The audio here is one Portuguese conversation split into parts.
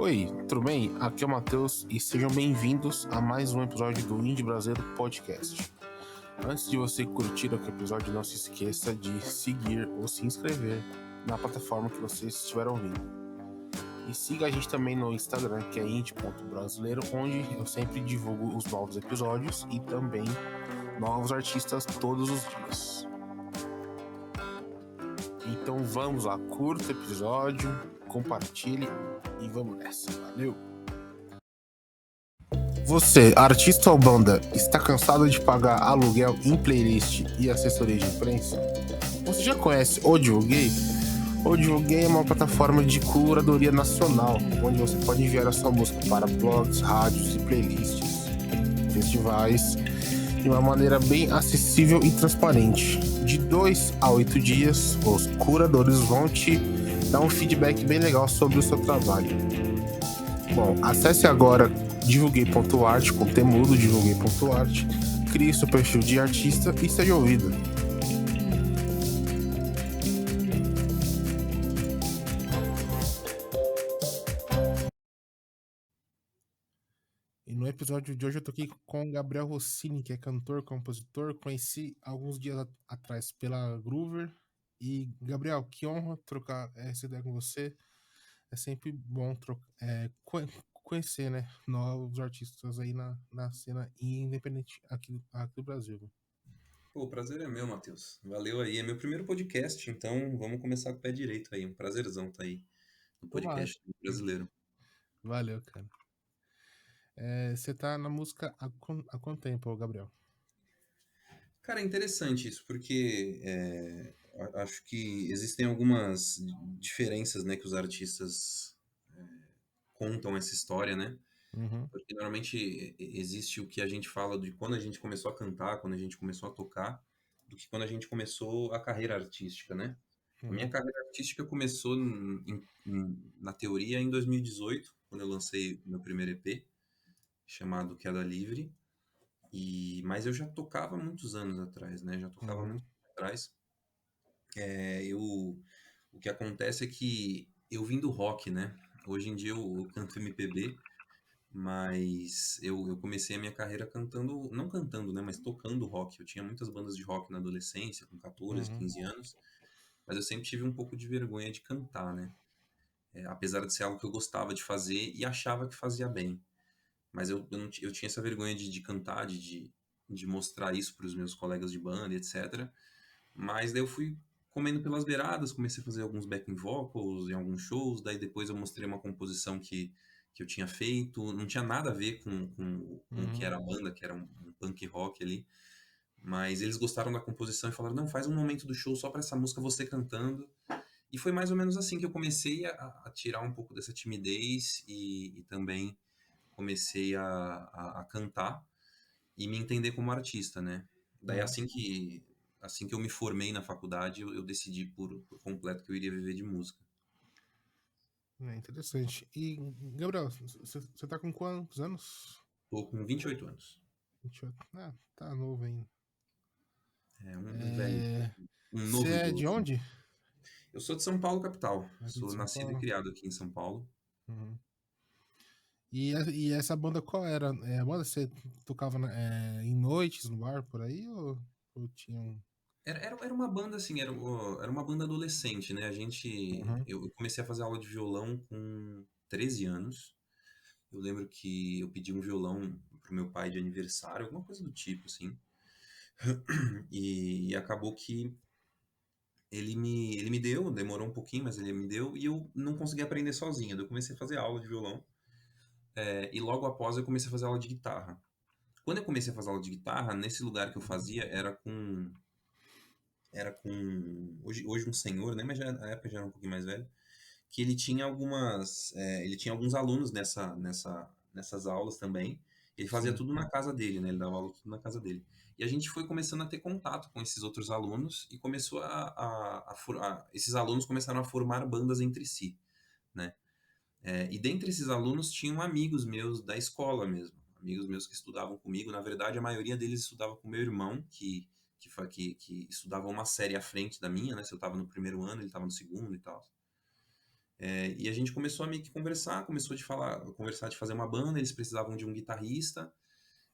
Oi, tudo bem? Aqui é o Matheus e sejam bem-vindos a mais um episódio do Indie Brasileiro Podcast. Antes de você curtir o episódio, não se esqueça de seguir ou se inscrever na plataforma que você estiver ouvindo. E siga a gente também no Instagram, que é indie.brasileiro, onde eu sempre divulgo os novos episódios e também novos artistas todos os dias. Então vamos lá, curta o episódio, compartilhe e vamos nessa, valeu! Você, artista ou banda, está cansado de pagar aluguel em playlist e assessoria de imprensa? Você já conhece o Divulguei? O Divulguei é uma plataforma de curadoria nacional, onde você pode enviar a sua música para blogs, rádios e playlists, festivais, de uma maneira bem acessível e transparente. De 2 a 8 dias, os curadores vão te dar um feedback bem legal sobre o seu trabalho. Bom, acesse agora divulguei.art, com temudo, divulguei.art, crie seu perfil de artista e seja ouvido. E no episódio de hoje eu tô aqui com o Gabriel Rossini, que é cantor, compositor. Conheci alguns dias atrás pela Groover. E, Gabriel, que honra trocar essa ideia com você. É sempre bom conhecer, né, novos artistas aí na cena independente aqui do Brasil. Pô, o prazer é meu, Matheus. Valeu aí. É meu primeiro podcast, então vamos começar com o pé direito aí. Um prazerzão tá aí no Pô, podcast brasileiro. valeu, cara. Você tá na música há quanto tempo, Gabriel? Cara, é interessante isso, porque acho que existem algumas diferenças, né, que os artistas contam essa história, né? Uhum, Porque normalmente existe o que a gente fala de quando a gente começou a cantar, quando a gente começou a tocar, do que quando a gente começou a carreira artística, né? A minha uhum, carreira artística começou na teoria em 2018, quando eu lancei meu primeiro EP, chamado Queda Livre. Mas eu já tocava muitos anos atrás, né? Já tocava uhum, muito atrás. O que acontece é que eu vim do rock, né? Hoje em dia eu canto MPB, mas eu comecei a minha carreira cantando, não cantando, né? Mas tocando rock. Eu tinha muitas bandas de rock na adolescência, com 14, uhum, 15 anos, mas eu sempre tive um pouco de vergonha de cantar, né? Apesar de ser algo que eu gostava de fazer e achava que fazia bem. Mas eu tinha essa vergonha de cantar, de mostrar isso para os meus colegas de banda, etc. Mas daí eu fui comendo pelas beiradas, comecei a fazer alguns backing vocals em alguns shows, daí depois eu mostrei uma composição que eu tinha feito, não tinha nada a ver com o que uhum, era a banda, que era um punk rock ali, mas eles gostaram da composição e falaram, não, faz um momento do show só para essa música você cantando. E foi mais ou menos assim que eu comecei a tirar um pouco dessa timidez e também comecei a cantar e me entender como artista, né? Daí uhum. assim que eu me formei na faculdade, eu decidi por completo que eu iria viver de música. É interessante. E, Gabriel, você tá com quantos anos? Tô com 28 anos. 28. Ah, tá novo ainda. É um velho, um Você novo é de idoso. onde? Eu sou de São Paulo, capital. Aqui de Sou São nascido e Paulo. criado aqui em São Paulo. Uhum. E essa banda qual era? A banda você tocava em noites no bar por aí ou tinha um. Era uma banda assim, era uma banda adolescente, né? Uhum, Eu comecei a fazer aula de violão com 13 anos. Eu lembro que eu pedi um violão pro meu pai de aniversário, alguma coisa do tipo, assim. E acabou que ele me deu, demorou um pouquinho, mas ele me deu, e eu não consegui aprender sozinho. Daí eu comecei a fazer aula de violão, e logo após eu comecei a fazer aula de guitarra. Quando eu comecei a fazer aula de guitarra, nesse lugar que eu fazia, hoje um senhor, né, mas na época já era um pouquinho mais velho, que ele tinha alguns alunos nessas aulas também. Ele fazia sim. tudo na casa dele, né? Ele dava aula tudo na casa dele. E a gente foi começando a ter contato com esses outros alunos e começou esses alunos começaram a formar bandas entre si, né? E dentre esses alunos tinham amigos meus da escola mesmo, amigos meus que estudavam comigo. Na verdade, a maioria deles estudava com meu irmão, que estudava uma série à frente da minha, né? Se eu estava no primeiro ano, ele estava no segundo e tal. E a gente começou a meio que conversar, conversar de fazer uma banda, eles precisavam de um guitarrista,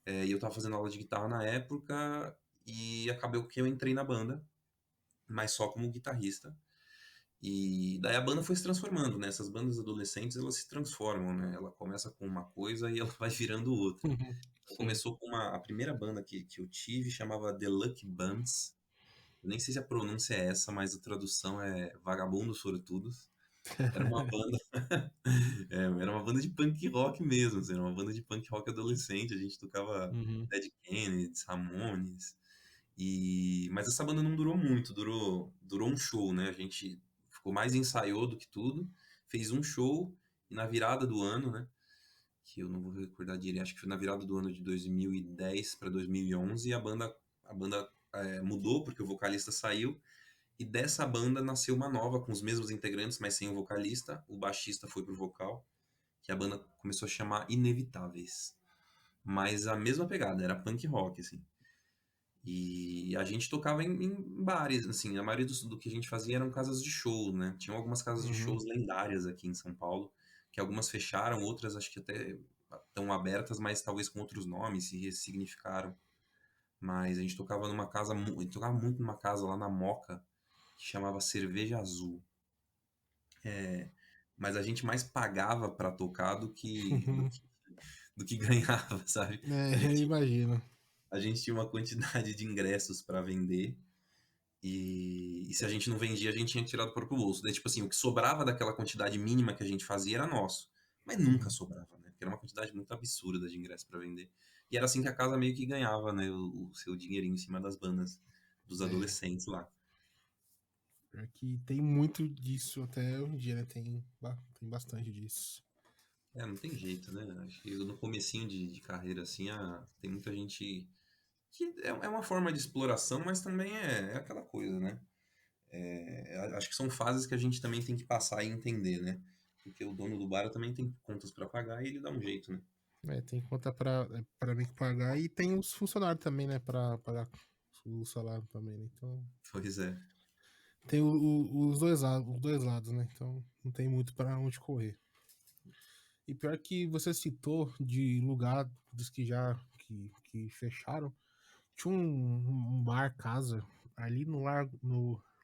e eu estava fazendo aula de guitarra na época, e acabou que eu entrei na banda, mas só como guitarrista. E daí a banda foi se transformando, né? Essas bandas adolescentes, elas se transformam, né? Ela começa com uma coisa e ela vai virando outra. Então, Sim. começou com a primeira banda que eu tive, chamava The Lucky Bunds. Eu nem sei se a pronúncia é essa, mas a tradução é Vagabundos Sortudos. Era uma banda, era uma banda de punk rock mesmo, assim, era uma banda de punk rock adolescente. A gente tocava Uhum. Dead Kennedys, Ramones. Mas essa banda não durou muito, durou um show, né? A gente ficou mais ensaiou do que tudo, fez um show e na virada do ano, né? Que eu não vou recordar direito, acho que foi na virada do ano de 2010 para 2011, a banda mudou porque o vocalista saiu e dessa banda nasceu uma nova com os mesmos integrantes, mas sem o vocalista. O baixista foi pro vocal, que a banda começou a chamar Inevitáveis. Mas a mesma pegada, era punk rock, assim. E a gente tocava em bares, assim, a maioria do que a gente fazia eram casas de show, né? Tinham algumas casas de Uhum. shows lendárias aqui em São Paulo, que algumas fecharam, outras acho que até estão abertas, mas talvez com outros nomes, se ressignificaram. Mas a gente tocava a gente tocava muito numa casa lá na Moca, que chamava Cerveja Azul. Mas a gente mais pagava pra tocar do que ganhava, sabe? A É, eu gente, imagino. a gente tinha uma quantidade de ingressos para vender. E se a gente não vendia, a gente tinha que tirar do próprio bolso. Daí, tipo assim, o que sobrava daquela quantidade mínima que a gente fazia era nosso. Mas nunca Uhum. sobrava, né? Porque era uma quantidade muito absurda de ingresso para vender. E era assim que a casa meio que ganhava, né? O seu dinheirinho em cima das bandas dos É, adolescentes lá. pior que tem muito disso até hoje em dia, né? Tem bastante disso. Não tem jeito, né? Acho que no comecinho de carreira, assim, tem muita gente que é uma forma de exploração, mas também é aquela coisa, né? Acho que são fases que a gente também tem que passar e entender, né? Porque o dono do bar também tem contas para pagar e ele dá um jeito, né? É, tem conta pra mim que pagar e tem os funcionários também, né? Pra pagar o salário também, né? Então, Pois é. tem os dois lados, né? Então, não tem muito pra onde correr. E pior que você citou de lugares que fecharam, tinha um bar casa ali no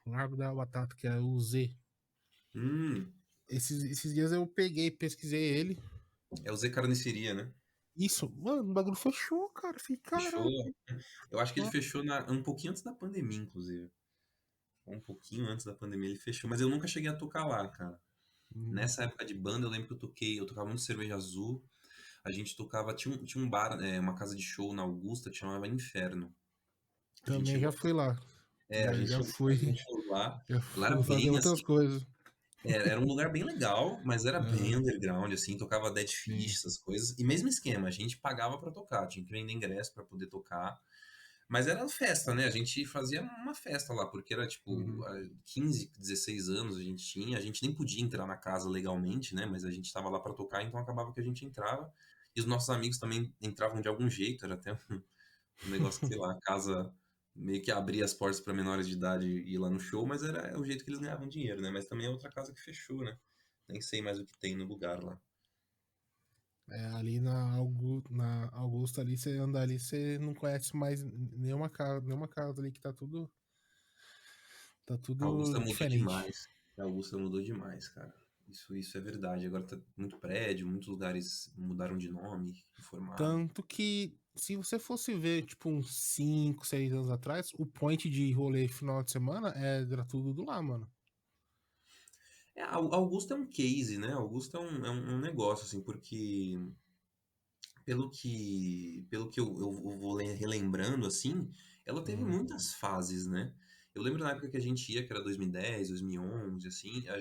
Largo da Batata, que é o Z. Hum, Esses dias eu peguei, pesquisei ele. é o Zé Carniceria, né? Isso, mano, o bagulho fechou, cara. Fiquei, Fechou. caraca. Eu acho que ele fechou um pouquinho antes da pandemia, inclusive. Um pouquinho antes da pandemia ele fechou, mas eu nunca cheguei a tocar lá, cara. Hum, Nessa época de banda, eu lembro que eu tocava muito cerveja azul. A gente tocava, tinha um bar, uma casa de show na Augusta que chamava Inferno. A gente também chegou já fui lá. a Já, gente já chegou a fui, fazer um show lá. já Lá era fui fazer bem outras assim, coisas. era um lugar bem legal, mas era bem Aham, underground, assim, tocava Dead sim. Fish, essas coisas. E mesmo esquema, a gente pagava pra tocar, tinha que vender ingresso pra poder tocar. Mas era festa, né? A gente fazia uma festa lá, porque era tipo Uhum, 15, 16 anos a gente nem podia entrar na casa legalmente, né? Mas a gente tava lá pra tocar, então acabava que a gente entrava. E os nossos amigos também entravam de algum jeito, era até um negócio que, sei lá, a casa meio que abria as portas para menores de idade ir lá no show, mas era o jeito que eles ganhavam dinheiro, né? Mas também é outra casa que fechou, né? Nem sei mais o que tem no lugar lá. é, ali na Augusta ali, você anda ali, você não conhece mais nenhuma casa ali que tá A Augusta tudo mudou diferente. demais. A Augusta mudou demais, cara. Isso é verdade. Agora tá muito prédio, muitos lugares mudaram de nome, reformaram. Tanto que, se você fosse ver, tipo, uns 5 6 anos atrás, o point de rolê final de semana era tudo do lá, mano. A Augusta é um case, né? A Augusta é um negócio, assim, porque pelo que eu vou relembrando, assim, ela teve Uhum. muitas fases, né? Eu lembro na época que a gente ia, que era 2010, 2011, assim, a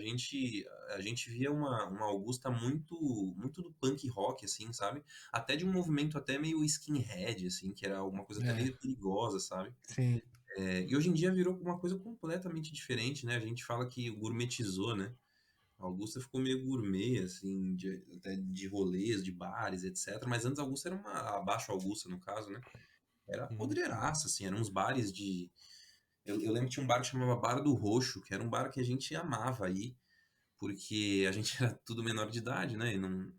gente via uma Augusta muito, muito do punk rock, assim, sabe? Até de um movimento até meio skinhead, assim, que era uma coisa até É, meio perigosa, sabe? sim. E hoje em dia virou uma coisa completamente diferente, né? A gente fala que gourmetizou, né? A Augusta ficou meio gourmet, assim, até de rolês, de bares, etc. Mas antes a Augusta era uma. Abaixo Augusta, no caso, né? Era Uhum. podreiraça, assim, eram uns bares de. Eu lembro que tinha um bar que chamava Bar do Roxo, que era um bar que a gente amava aí. porque a gente era tudo menor de idade, né? E não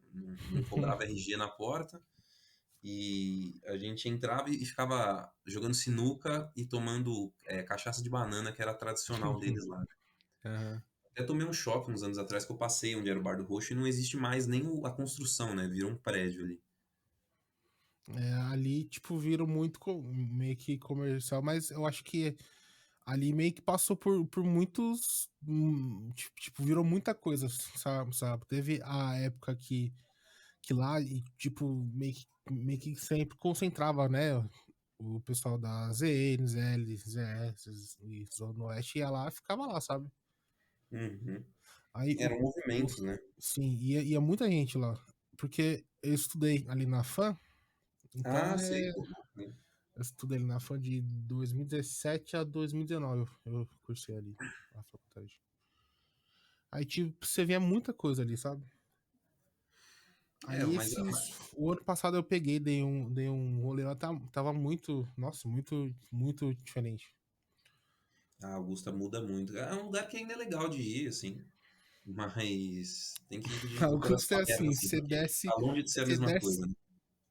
cobrava RG na porta. E a gente entrava e ficava jogando sinuca e tomando cachaça de banana, que era a tradicional deles lá. Aham. Até tomei um choque uns anos atrás que eu passei onde era o Bar do Roxo e não existe mais nem a construção, né? Virou um prédio ali. É, ali, tipo, viram muito meio que comercial, mas eu acho que ali meio que passou por muitos. Tipo, virou muita coisa, sabe? Teve a época que lá, e, tipo, meio que sempre concentrava, né? O pessoal da ZN, ZL, ZS e Zona Oeste ia lá e ficava lá, sabe? Uhum. Aí, Eram movimentos, né? sim, ia muita gente lá. Porque eu estudei ali na FAM, então Ah, sei, pô. eu estudei ali na FAM de 2017 a 2019. Eu cursei ali a faculdade. Aí, tipo, você via muita coisa ali, sabe? É, Aí o ano passado eu peguei, dei um rolê lá, tava muito, nossa, muito, muito diferente. a Augusta muda muito. É um lugar que ainda é legal de ir, assim, mas tem que ir de Augusto é coração aberto, assim, assim, você porque desce, tá longe de ser a você mesma desce, coisa, né?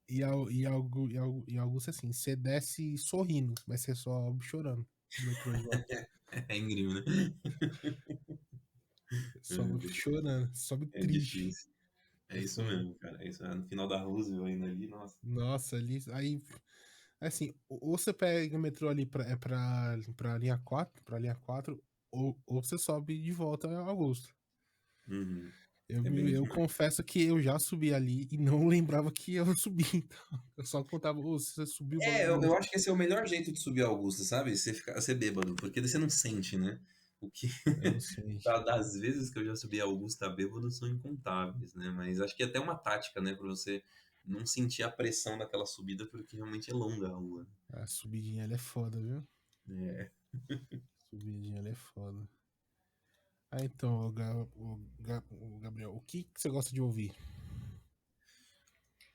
e Augusto é assim, você desce sorrindo, mas você sobe chorando no metrô de volta. É íngreme, né? Sobe chorando, sobe É triste. difícil. É É isso foda. mesmo, cara. É isso, no final da Roosevelt ainda ali, nossa. Nossa, ali, aí, assim, ou você pega o metrô ali pra linha 4, ou você sobe de volta a Augusto. Uhum. Eu, É bem eu demais. confesso que eu já subi ali e não lembrava que eu subi, então. Eu só contava, ô, você subiu o É, bagulho eu ali. acho que esse é o melhor jeito de subir a Augusta, sabe? Você ficar, ser bêbado, porque daí você não sente, né? O que Eu não sei. das vezes que eu já subi a Augusta bêbado são incontáveis, né? Mas acho que é até uma tática, né, pra você não sentir a pressão daquela subida, porque realmente é longa a rua. A subidinha ela é foda, viu? É. Subidinha ela é foda. Ah, então, o Gabriel, o que você gosta de ouvir?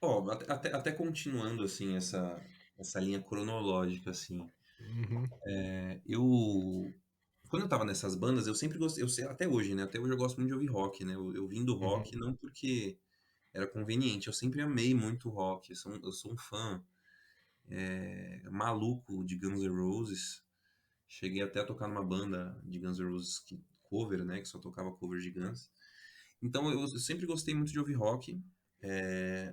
Ó, até continuando assim essa linha cronológica assim. Uhum, Eu quando eu tava nessas bandas, eu sempre gostei, eu sei até hoje, né? Até hoje eu gosto muito de ouvir rock, né? Eu vim do rock uhum. não porque era conveniente, eu sempre amei muito rock. Eu sou um fã maluco de Guns N' Roses. Cheguei até a tocar numa banda de Guns N' Roses cover, né? Que só tocava cover de Guns. Então eu sempre gostei muito de ouvir rock,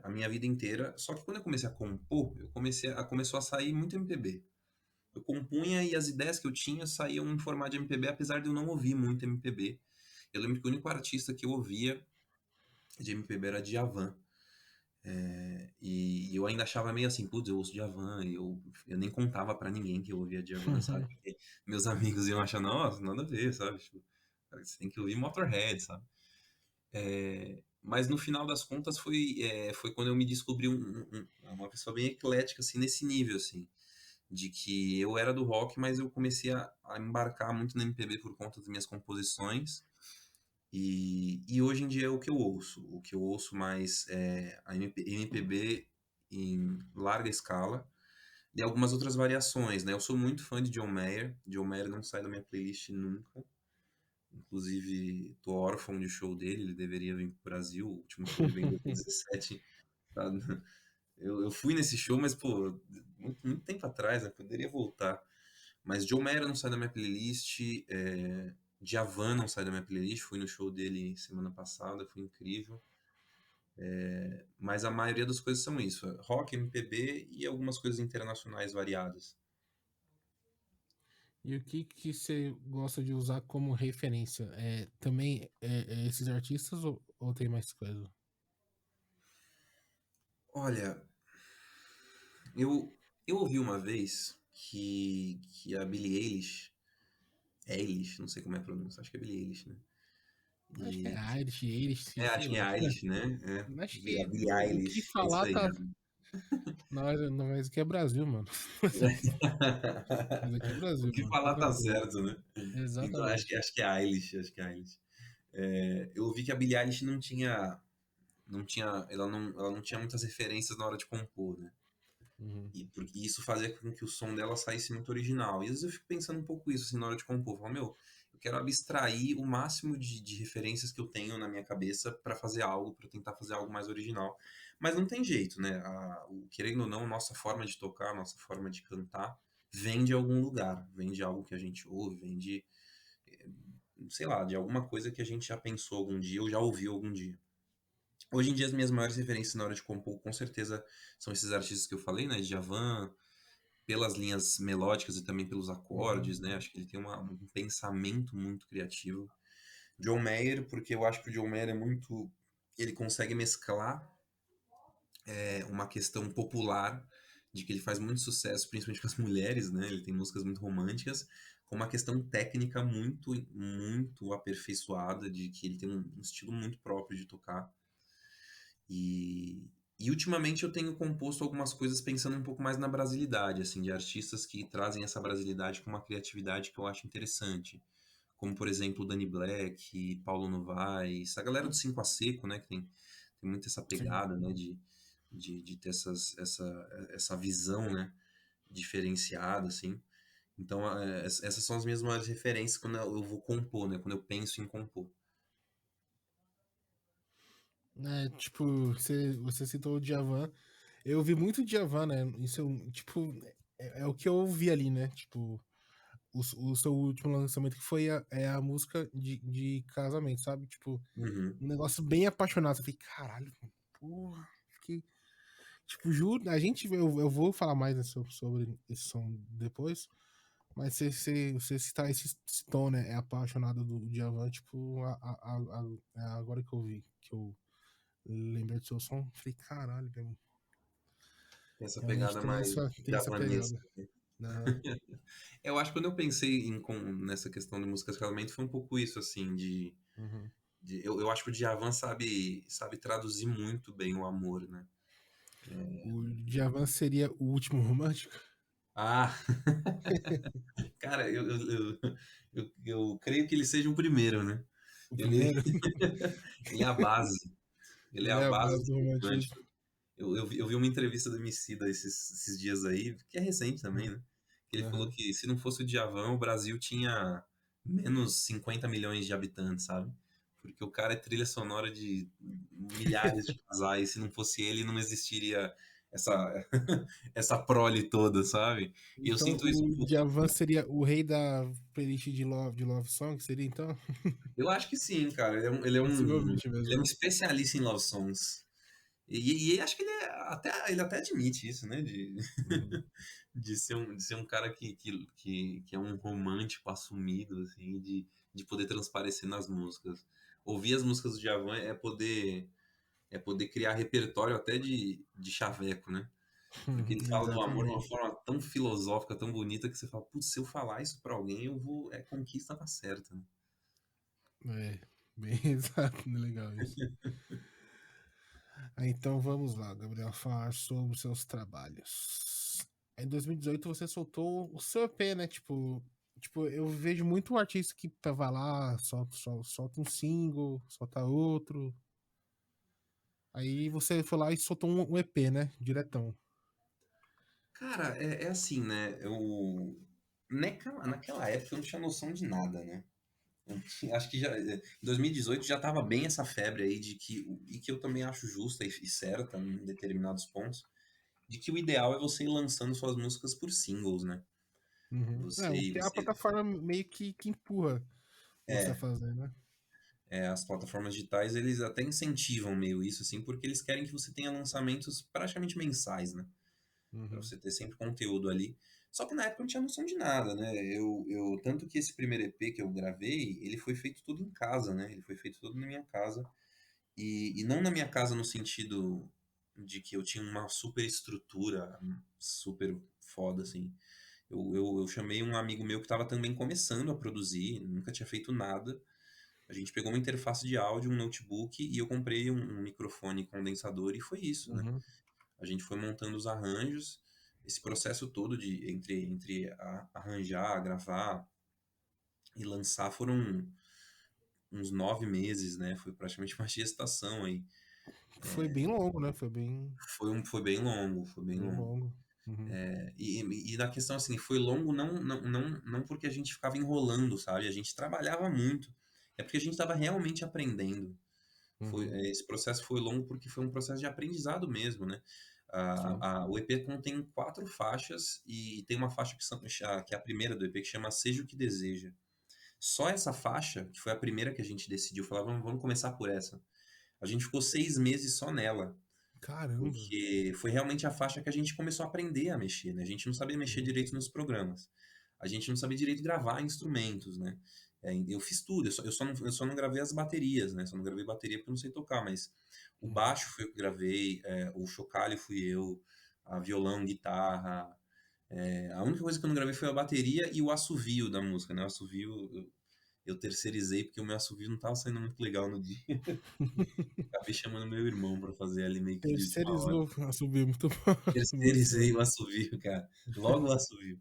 a minha vida inteira. Só que quando eu comecei a compor, começou a sair muito MPB. Eu compunha e as ideias que eu tinha saíam em formato de MPB, apesar de eu não ouvir muito MPB. Eu lembro que o único artista que eu ouvia de MPB era Djavan. E eu ainda achava meio assim, putz, eu ouço Djavan, e eu nem contava pra ninguém que eu ouvia Djavan, sabe? Porque meus amigos iam achar, nossa, nada a ver, sabe? Tipo, cara, você tem que ouvir Motorhead, sabe? Mas no final das contas foi quando eu me descobri uma pessoa bem eclética, assim, nesse nível, assim. De que eu era do rock, mas eu comecei a embarcar muito na MPB por conta das minhas composições. E hoje em dia é o que eu ouço. O que eu ouço mais é a MPB em larga escala e algumas outras variações, né? Eu sou muito fã de John Mayer. John Mayer não sai da minha playlist nunca. Inclusive, tô órfão de show dele, ele deveria vir pro Brasil. O último show dele veio em 2017. Tá? Eu fui nesse show, mas, pô, muito tempo atrás, né? Poderia voltar. Mas John Mayer não sai da minha playlist. Djavan não sai da minha playlist. Fui no show dele semana passada, foi incrível. Mas a maioria das coisas são isso: rock, MPB e algumas coisas internacionais variadas. E o que você gosta de usar como referência? Também esses artistas ou tem mais coisa? Olha, eu ouvi uma vez que a Billie Eilish, não sei como é a pronúncia, acho que é Billie Eilish, né? Acho que é E, Irish, acho sei que é lá. Eilish, né? Acho A que Billie o que Eilish, é isso falar aí. tá. Não, mas aqui é Brasil, mano. Mas aqui é O Brasil, que mano. Fica falar tá tranquilo. certo, né? Então Exatamente. acho que é Eilish, acho que é Eilish. Eu ouvi que a Billie Eilish ela não tinha muitas referências na hora de compor, né? Uhum. E porque isso fazia com que o som dela saísse muito original. E às vezes eu fico pensando um pouco isso, assim, na hora de compor. Eu falo, meu, eu quero abstrair o máximo de referências que eu tenho na minha cabeça para fazer algo, para tentar fazer algo mais original. Mas não tem jeito, né? Querendo ou não, nossa forma de tocar, nossa forma de cantar vem de algum lugar, vem de algo que a gente ouve, vem de, sei lá, de alguma coisa que a gente já pensou algum dia ou já ouviu algum dia. Hoje em dia, as minhas maiores referências na hora de compor, com certeza, são esses artistas que eu falei, né? Djavan, pelas linhas melódicas e também pelos Uhum. acordes, né? Acho que ele tem um pensamento muito criativo. John Mayer, porque eu acho que o John Mayer é muito. Ele consegue mesclar uma questão popular, de que ele faz muito sucesso, principalmente com as mulheres, né? Ele tem músicas muito românticas, com uma questão técnica muito, muito aperfeiçoada, de que ele tem um estilo muito próprio de tocar. E ultimamente eu tenho composto algumas coisas pensando um pouco mais na brasilidade, assim, de artistas que trazem essa brasilidade com uma criatividade que eu acho interessante. Como, por exemplo, Danny Black, Paulo Novaes, a galera do Cinco a Seco, né, que tem muito essa Sim. pegada, né, de ter essa visão, né, diferenciada, assim. Então, essas são as minhas maiores referências quando eu vou compor, né, quando eu penso em compor. É, tipo, você citou o Djavan. Eu ouvi muito Djavan, né? Isso, tipo, é o que eu ouvi ali, né? Tipo, o seu último lançamento que foi a música de casamento, sabe? Tipo, Uhum, um negócio bem apaixonado. Eu falei, caralho, porra. Fiquei, tipo, juro, eu vou falar mais né, sobre esse som depois, mas você citar esse tom, né? É apaixonado do Djavan, tipo, agora que eu vi, que eu lembrei do seu som, falei, caralho, meu, tem essa realmente pegada mais tem essa pegada. javanesca. Aham. Eu acho que quando eu pensei nessa questão de músicas de casamento foi um pouco isso, assim, Uhum. eu acho que o Djavan sabe traduzir muito bem o amor, né? O Djavan seria o último romântico? Ah, cara, eu creio que ele seja o primeiro, né? O Ele, primeiro? ele é a base, ele é Ele a é a base base do do romantismo. romântico. Eu vi uma entrevista do Emicida esses dias aí, que é recente também, Uhum. né? Que ele falou Aham. que se não fosse o Djavan, o Brasil tinha menos 50 milhões de habitantes, sabe? Porque o cara é trilha sonora de milhares de casais, se não fosse ele, não existiria essa, essa prole toda, sabe? E eu Então sinto isso um o pouco. Djavan seria o rei da playlist de Love Song, seria então? Eu acho que sim, cara. Possivelmente Ele é mesmo. um especialista em love songs. E acho que ele até admite isso, né? Uhum. De ser um cara que é um romântico assumido, assim, de poder transparecer nas músicas. Ouvir as músicas do Djavan é poder criar repertório até de chaveco, né? Porque ele fala do amor de uma Exatamente. forma tão filosófica, tão bonita, que você fala, putz, se eu falar isso pra alguém, eu vou. É conquista na certa, né? É, bem exato, né? Legal isso. Então vamos lá, Gabriel, falar sobre os seus trabalhos. Em 2018 você soltou o seu EP, né? Tipo, eu vejo muito artista que vai lá, solta um single, solta outro. Aí você foi lá e soltou um EP, né? Diretão. Cara, é assim, né? Naquela época eu não tinha noção de nada, né? Acho que em 2018 já tava bem essa febre aí e que eu também acho justa e certa em determinados pontos, de que o ideal é você ir lançando suas músicas por singles, né? Uhum. Você, A você, plataforma meio que empurra você a é, fazer, né? as plataformas digitais, eles até incentivam meio isso, assim, porque eles querem que você tenha lançamentos praticamente mensais, né? Pra Uhum. você ter sempre conteúdo ali. Só que na época eu não tinha noção de nada, né? Tanto que esse primeiro EP que eu gravei, ele foi feito tudo em casa, né? Ele foi feito tudo na minha casa. E não na minha casa no sentido de que eu tinha uma super estrutura, super foda, assim. Eu chamei um amigo meu que estava também começando a produzir, nunca tinha feito nada. A gente pegou uma interface de áudio, um notebook e eu comprei um microfone condensador e foi isso, né? Uhum. A gente foi montando os arranjos, esse processo todo de entre arranjar, gravar e lançar foram uns 9 meses, né? Foi praticamente uma gestação aí. Foi bem longo, né? Foi bem, Foi bem longo, foi bem bem longo. longo. Uhum. E na questão assim, foi longo não porque a gente ficava enrolando, sabe? A gente trabalhava muito. É porque a gente estava realmente aprendendo. Uhum. Esse processo foi longo porque foi um processo de aprendizado mesmo, né? Sim. O EP contém 4 faixas e tem uma faixa que é a primeira do EP que chama Seja o que Deseja. Só essa faixa, que foi a primeira que a gente decidiu, falar, vamos começar por essa. A gente ficou 6 meses só nela, Caramba. porque foi realmente a faixa que a gente começou a aprender a mexer, né? A gente não sabia mexer Uhum. direito nos programas. A gente não sabia direito gravar instrumentos, né? Eu fiz tudo, eu só não gravei as baterias, né? Só não gravei bateria porque eu não sei tocar, mas o Uhum. baixo foi eu que gravei, o chocalho fui eu, a violão, guitarra. A única coisa que eu não gravei foi a bateria e o assovio da música, né? O assovio eu terceirizei porque o meu assovio não tava saindo muito legal no dia. Acabei chamando meu irmão pra fazer ali meio que de última hora. Terceirizou a subir, muito bom. Muito bom. Terceirizei o assovio, cara. Logo o assovio.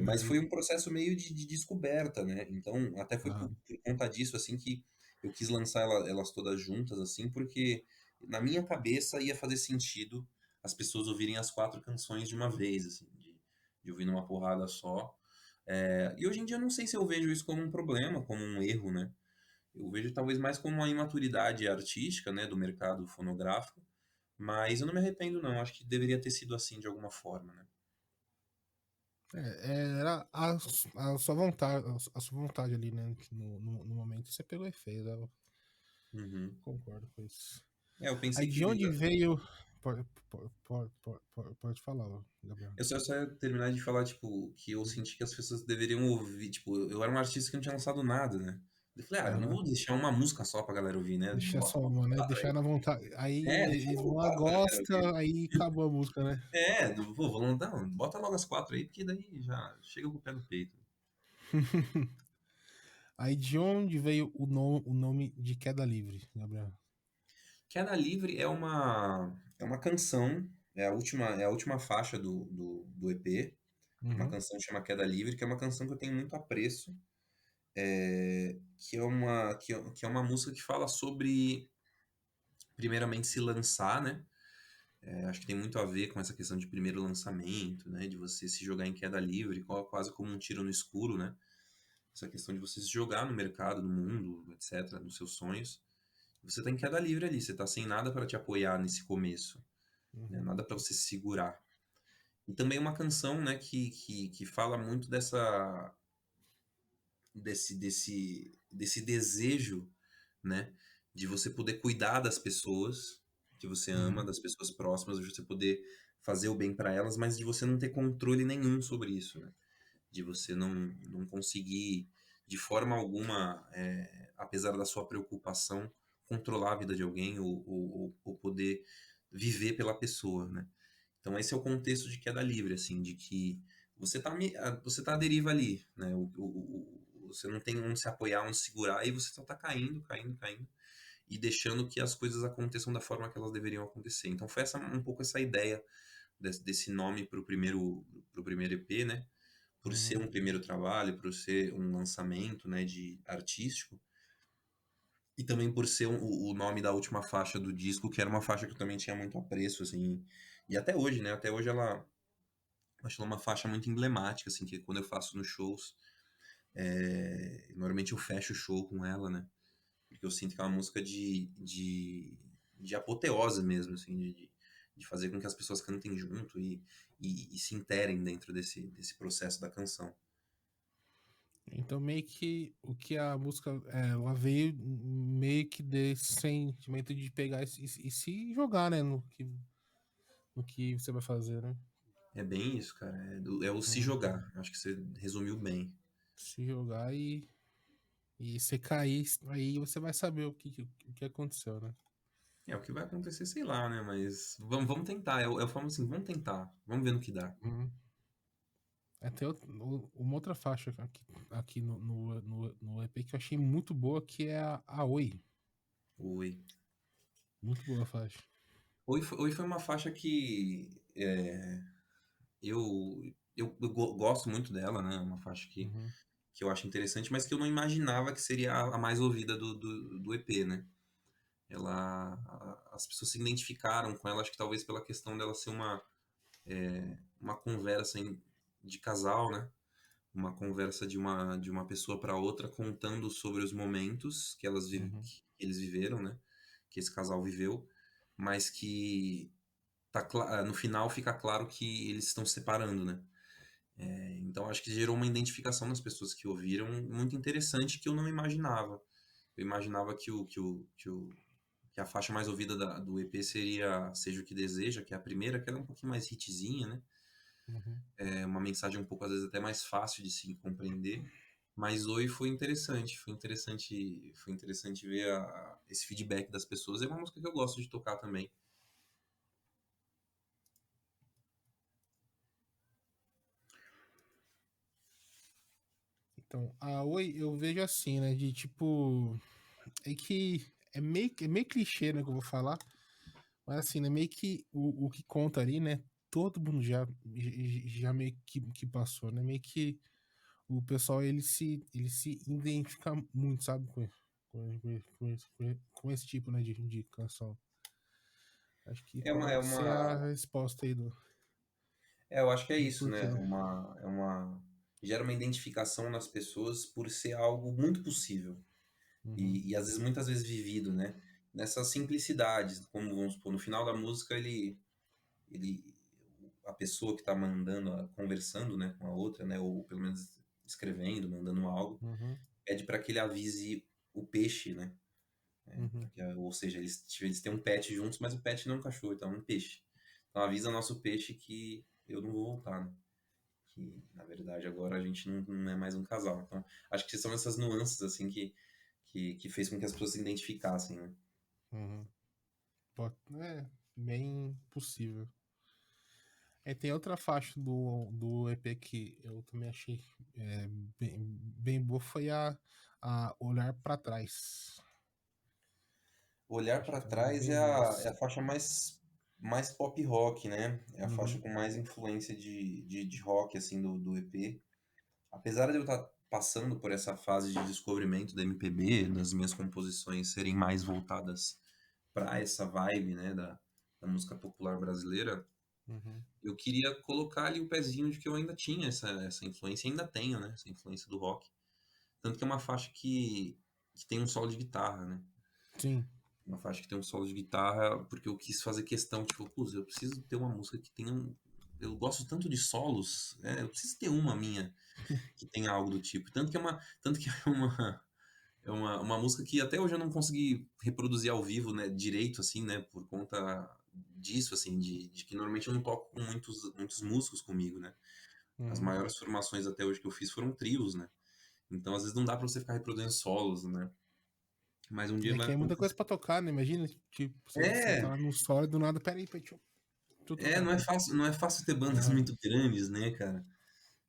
Mas Daí. foi um processo meio de descoberta, né? Então, até foi Ah, por conta disso, assim, que eu quis lançar elas todas juntas, assim, porque na minha cabeça ia fazer sentido as pessoas ouvirem as 4 canções de uma vez, assim, de ouvir numa porrada só. E hoje em dia eu não sei se eu vejo isso como um problema, como um erro, né? Eu vejo talvez mais como uma imaturidade artística, né, do mercado fonográfico, mas eu não me arrependo, não. Acho que deveria ter sido assim de alguma forma, né? era a sua vontade, a sua vontade ali, né? Que no momento você pegou e fez. Eu Uhum. concordo com isso. Eu Aí pensei que de onde veio. Pode falar, Gabriel. eu só ia terminar de falar, tipo, que eu senti que as pessoas deveriam ouvir, tipo, eu era um artista que não tinha lançado nada, né? Eu falei, eu não Aham. vou deixar uma música só pra galera ouvir, né? Deixar Bota só logo uma, né? 4 Deixar aí. na vontade. Aí Deixa eles logo vão lá, 4 pra galera ouvir. gosta, aí acabou a música, né? Vou lançar, não, bota logo as 4 aí, porque daí já chega com o pé no peito. Aí de onde veio o nome de Queda Livre, Gabriel? Queda Livre é uma canção, é a última faixa do EP, uma Uhum. canção que chama Queda Livre, que é uma canção que eu tenho muito apreço, que é uma música que fala sobre, primeiramente, se lançar, né? Acho que tem muito a ver com essa questão de primeiro lançamento, né? De você se jogar em queda livre, quase como um tiro no escuro, né? Essa questão de você se jogar no mercado, no mundo, etc., nos seus sonhos. Você tá em queda livre ali, você tá sem nada para te apoiar nesse começo, né? Uhum. Nada para você se segurar. E também uma canção, né, que fala muito desse desejo, né, de você poder cuidar das pessoas que você ama, Uhum. das pessoas próximas, de você poder fazer o bem para elas, mas de você não ter controle nenhum sobre isso, né? De você não conseguir, de forma alguma, apesar da sua preocupação, controlar a vida de alguém ou poder viver pela pessoa, né? Então esse é o contexto de queda livre, assim, de que você tá à deriva ali, né? Você não tem onde se apoiar, onde se segurar, e você só tá caindo, caindo, caindo, e deixando que as coisas aconteçam da forma que elas deveriam acontecer. Então foi um pouco essa ideia desse nome pro primeiro EP, né? Por ser Uhum. um primeiro trabalho, por ser um lançamento, né, de artístico, e também por ser o nome da última faixa do disco, que era uma faixa que eu também tinha muito apreço, assim, e até hoje, né, até hoje acho ela uma faixa muito emblemática, assim, que quando eu faço nos shows, normalmente eu fecho o show com ela, né, porque eu sinto que é uma música de apoteose mesmo, assim, de fazer com que as pessoas cantem junto e se interem dentro desse processo da canção. Então meio que o que a música ela veio meio que desse sentimento de pegar e se jogar, né, no que você vai fazer, né? É bem isso, cara. É o se Uhum. jogar. Acho que você resumiu bem. Se jogar e você cair, aí você vai saber o que aconteceu, né? O que vai acontecer, sei lá, né? Mas vamos tentar. Eu falo assim, vamos tentar. Vamos ver no que dá. Uhum. Tem uma outra faixa aqui no EP que eu achei muito boa, que é a Oi. Oi. Muito boa a faixa. Oi foi uma faixa que eu gosto muito dela, né? Uma faixa Uhum. que eu acho interessante, mas que eu não imaginava que seria a mais ouvida do EP, né? As pessoas se identificaram com ela, acho que talvez pela questão dela ser uma conversa de casal, né? Uma conversa de uma pessoa para outra contando sobre os momentos Uhum. que eles viveram, né? Que esse casal viveu, mas que no final fica claro que eles estão se separando, né? Então acho que gerou uma identificação nas pessoas que ouviram muito interessante que eu não imaginava. Eu imaginava que a faixa mais ouvida do EP seria Seja o que Deseja, que é a primeira, que ela é um pouquinho mais hitzinha, né? Uhum. É uma mensagem um pouco, às vezes, até mais fácil de se compreender. Mas Oi foi interessante ver esse feedback das pessoas. É uma música que eu gosto de tocar também. Então, a Oi eu vejo assim, né? De tipo. É que é meio clichê, né? Que eu vou falar. Mas assim, né? Meio que o que conta ali, né? Todo mundo já meio que passou, né? Meio que o pessoal ele se identifica muito, sabe? Com esse tipo, né? De canção. Acho que É uma, é pode ser a uma, resposta aí eu acho que é do isso, porquê. né? Gera uma identificação nas pessoas por ser algo muito possível. Uhum, E às vezes, muitas vezes vivido, né? Nessas simplicidades, como vamos supor, no final da música ele a pessoa que está mandando, conversando, né, com a outra, né, ou pelo menos escrevendo, mandando algo, uhum, pede para que ele avise o peixe, né? uhum, Ou seja, eles têm um pet juntos, mas o pet não é um cachorro, então é um peixe. Então avisa nosso peixe que eu não vou voltar, né? Que na verdade agora a gente não é mais um casal. Então acho que são essas nuances assim que fez com que as pessoas se identificassem, né? uhum. É bem possível. É, tem outra faixa do EP que eu também achei bem boa, foi a Olhar pra Trás. Olhar Achei para também trás bem boa. é a faixa mais pop rock, né? É a faixa Uhum, com mais influência de rock, assim, do EP. Apesar de eu estar passando por essa fase de descobrimento da MPB, das minhas composições serem mais voltadas para essa vibe, né, da música popular brasileira, uhum, eu queria colocar ali o pezinho de que eu ainda tinha essa influência, ainda tenho, né, essa influência do rock. Tanto que é uma faixa que tem um solo de guitarra, né? sim. Uma faixa que tem um solo de guitarra, porque eu quis fazer questão, tipo, pô, eu preciso ter uma música que tenha um. Eu gosto tanto de solos, eu preciso ter uma minha que tenha algo do tipo. Tanto que uma música que até hoje eu não consegui reproduzir ao vivo, né, direito, assim, né, por conta disso, assim, de que normalmente eu não toco com muitos músicos comigo, né. As Uhum. maiores formações até hoje que eu fiz foram trios, né. Então, às vezes, não dá pra você ficar reproduzindo solos, né. Mas um dia É vai que é muita coisa acontecer. pra tocar, né? Imagina, tipo, você tá É, lá no solo e do nada, peraí, deixa eu tocar aqui. não é fácil ter bandas Aham. muito grandes, né, cara.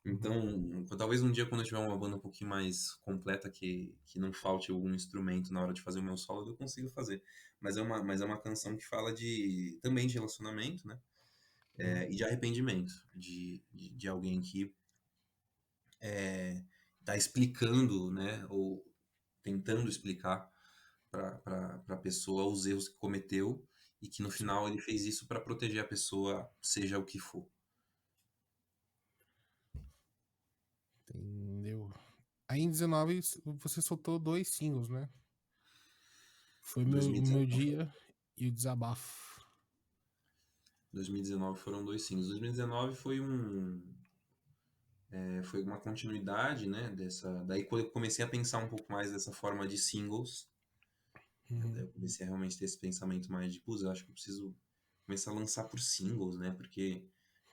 Uhum. Então, talvez um dia quando eu tiver uma banda um pouquinho mais completa que não falte algum instrumento na hora de fazer o meu solo, eu consigo fazer. Mas é uma canção que fala também de relacionamento, né? Uhum. E de arrependimento, de alguém que tá explicando, né? Ou tentando explicar para a pessoa os erros que cometeu e que no Sim. final ele fez isso para proteger a pessoa, seja o que for. Entendeu? Aí em 19 você soltou dois singles, né? Foi o meu 2019. dia e o desabafo. 2019 foram dois singles. 2019 foi uma continuidade, né, daí quando eu comecei a pensar um pouco mais dessa forma de singles, né, daí Uhum. eu comecei a realmente ter esse pensamento mais de, putz, eu acho que eu preciso começar a lançar por singles, né, porque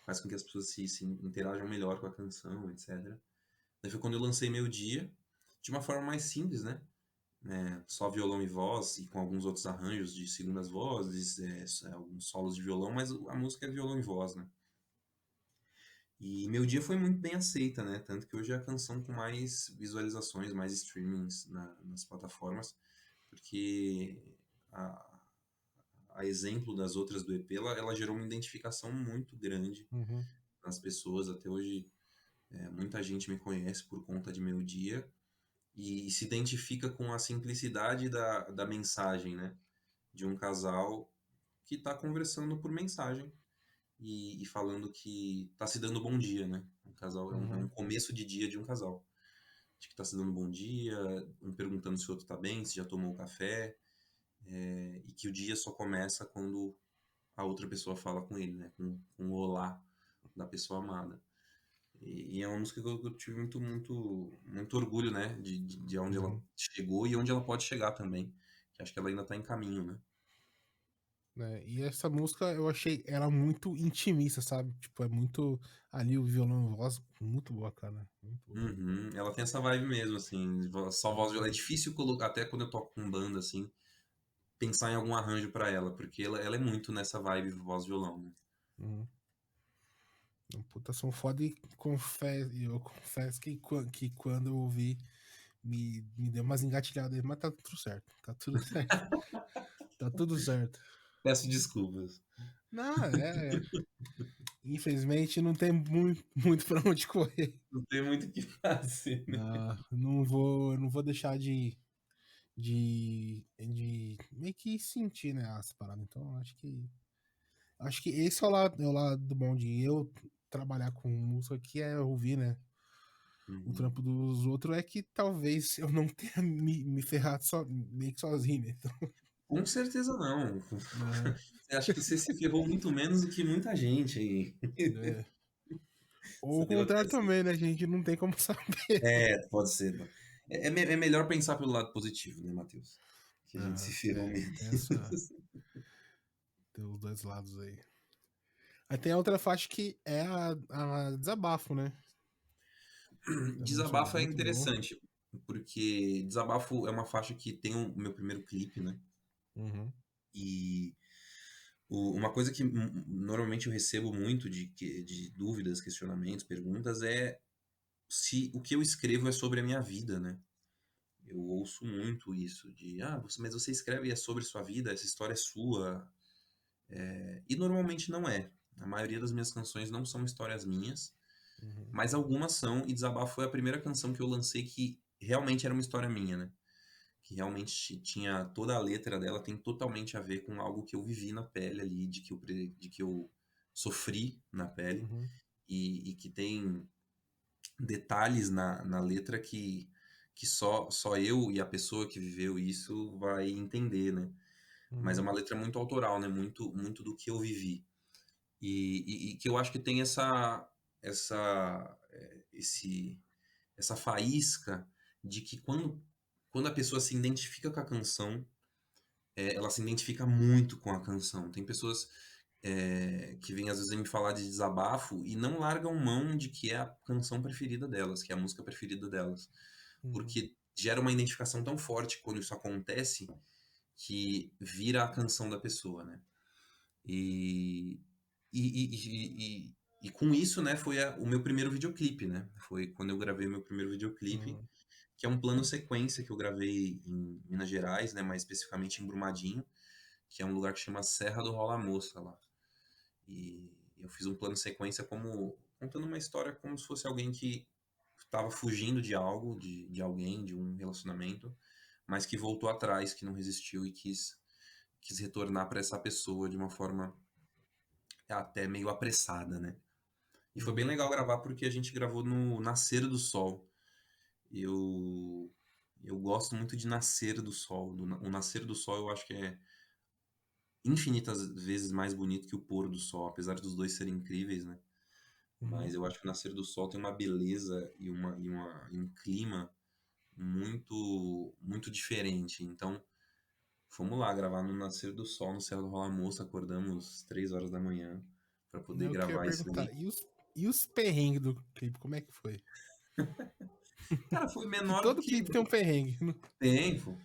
faz com que as pessoas se interajam melhor com a canção, etc. Daí foi quando eu lancei Meu Dia, de uma forma mais simples, né, só violão e voz e com alguns outros arranjos de segundas vozes, alguns solos de violão, mas a música é violão e voz, né. E Meu Dia foi muito bem aceita, né? Tanto que hoje é a canção com mais visualizações, mais streamings nas plataformas, porque a, a exemplo das outras do EP, ela gerou uma identificação muito grande Uhum. nas pessoas. Até hoje, muita gente me conhece por conta de Meu Dia e se identifica com a simplicidade da mensagem, né? De um casal que está conversando por mensagem e falando que tá se dando bom dia, né? Um casal, é um Uhum. começo de dia de um casal. De que tá se dando bom dia, um perguntando se o outro tá bem, se já tomou o café, e que o dia só começa quando a outra pessoa fala com ele, né? Com o olá da pessoa amada. E é uma música que eu tive muito orgulho, né? De onde ela Uhum. chegou e onde ela pode chegar também. Que acho que ela ainda tá em caminho, né? Né? E essa música eu achei ela muito intimista, sabe? Tipo, é muito ali o violão e voz, muito boa, cara. Muito boa. Uhum. Ela tem essa vibe mesmo, assim, só voz e violão. É Uhum. difícil colocar, até quando eu toco com banda, assim, pensar em algum arranjo pra ela, porque ela é muito nessa vibe voz e violão, né? Uhum. Puta, são foda e eu confesso que quando eu ouvi, me deu umas engatilhadas aí, mas tá tudo certo. Tá tudo certo. Tá tudo certo. Peço desculpas. Não, infelizmente não tem muito pra onde correr. Não tem muito o que fazer, né? Não, não vou deixar de meio que sentir, né, as paradas. Então, acho que esse é o lado bom de eu trabalhar com música, que é ouvir, né, o Uhum. trampo dos outros, é que talvez eu não tenha me ferrado meio que sozinho, né? Então, Com certeza não. né, Você acha que você se ferrou muito menos do que muita gente aí. é. Ou Você o deu até contrário assim. também, né? A gente não tem como saber. Pode ser. É melhor pensar pelo lado positivo, né, Matheus? Que a gente se ferrou menos. Tem os dois lados aí. Aí tem a outra faixa que é a desabafo, né? Também um som Desabafo é muito bom. interessante, porque Desabafo é uma faixa que tem o meu primeiro clipe, né? Uhum, E uma coisa que normalmente eu recebo muito de dúvidas, questionamentos, perguntas é se o que eu escrevo é sobre a minha vida, né? Eu ouço muito isso de, mas você escreve e é sobre sua vida, essa história é sua. E normalmente não é. A maioria das minhas canções não são histórias minhas, uhum, mas algumas são, e Desabafo foi a primeira canção que eu lancei que realmente era uma história minha, né? Que realmente tinha toda a letra dela tem totalmente a ver com algo que eu vivi na pele ali, de que eu sofri na pele, uhum, e que tem detalhes na letra que só eu e a pessoa que viveu isso vai entender, né? Mas é uhum, uma letra muito autoral, né? Muito do que eu vivi. E que eu acho que tem essa, essa faísca de que quando a pessoa se identifica com a canção, ela se identifica muito com a canção. Tem pessoas que vêm às vezes me falar de desabafo e não largam mão de que é a canção preferida delas, que é a música preferida delas. uhum, Porque gera uma identificação tão forte quando isso acontece que vira a canção da pessoa, né? E, e com isso, né, foi o meu primeiro videoclipe, né? Foi quando eu gravei meu primeiro videoclipe, uhum, que é um plano sequência que eu gravei em Minas Gerais, né, mais especificamente em Brumadinho, que é um lugar que chama Serra do Rola Moça lá. E eu fiz um plano sequência como contando uma história como se fosse alguém que estava fugindo de algo, de alguém, de um relacionamento, mas que voltou atrás, que não resistiu e quis retornar para essa pessoa de uma forma até meio apressada, né? E foi bem uhum, legal gravar porque a gente gravou no nascer do sol. Eu eu gosto muito de nascer do sol. O nascer do sol eu acho que é infinitas vezes mais bonito que o pôr do sol, apesar dos dois serem incríveis, né? uhum. Mas eu acho que o nascer do sol tem uma beleza e um clima muito diferente. Então, fomos lá gravar no nascer do sol no Cerro do Rola Moça, acordamos 3 horas da manhã para poder É o que eu ia gravar isso perguntar. aí. E os perrengues do clipe, como é que foi? Cara, foi Que menor do todo que clipe tem um perrengue. tempo.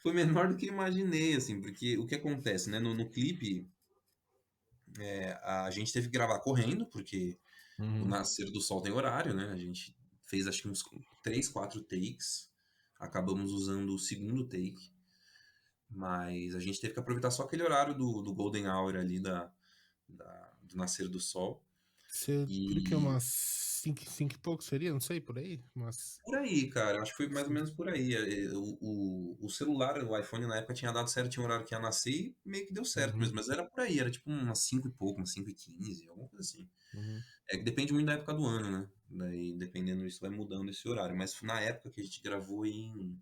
Foi menor do que imaginei, assim, porque o que acontece, né? No clipe, a gente teve que gravar correndo, porque o Uhum. nascer do sol tem horário, né? A gente fez acho que uns 3, 4 takes. Acabamos usando o segundo take, mas a gente teve que aproveitar só aquele horário do Golden Hour ali do nascer do sol. Você, por que E umas 5 e pouco seria? Não sei, por aí? Mas. por aí, cara, acho que foi mais ou 5. menos por aí. O celular, o iPhone na época tinha dado certo, tinha um horário que ia nascer e meio que deu certo Uhum, mesmo, mas era por aí, era tipo umas 5 e pouco, umas 5h15, alguma coisa assim. uhum, É que depende muito da época do ano, né? Daí, dependendo disso, vai mudando esse horário. Mas na época que a gente gravou em.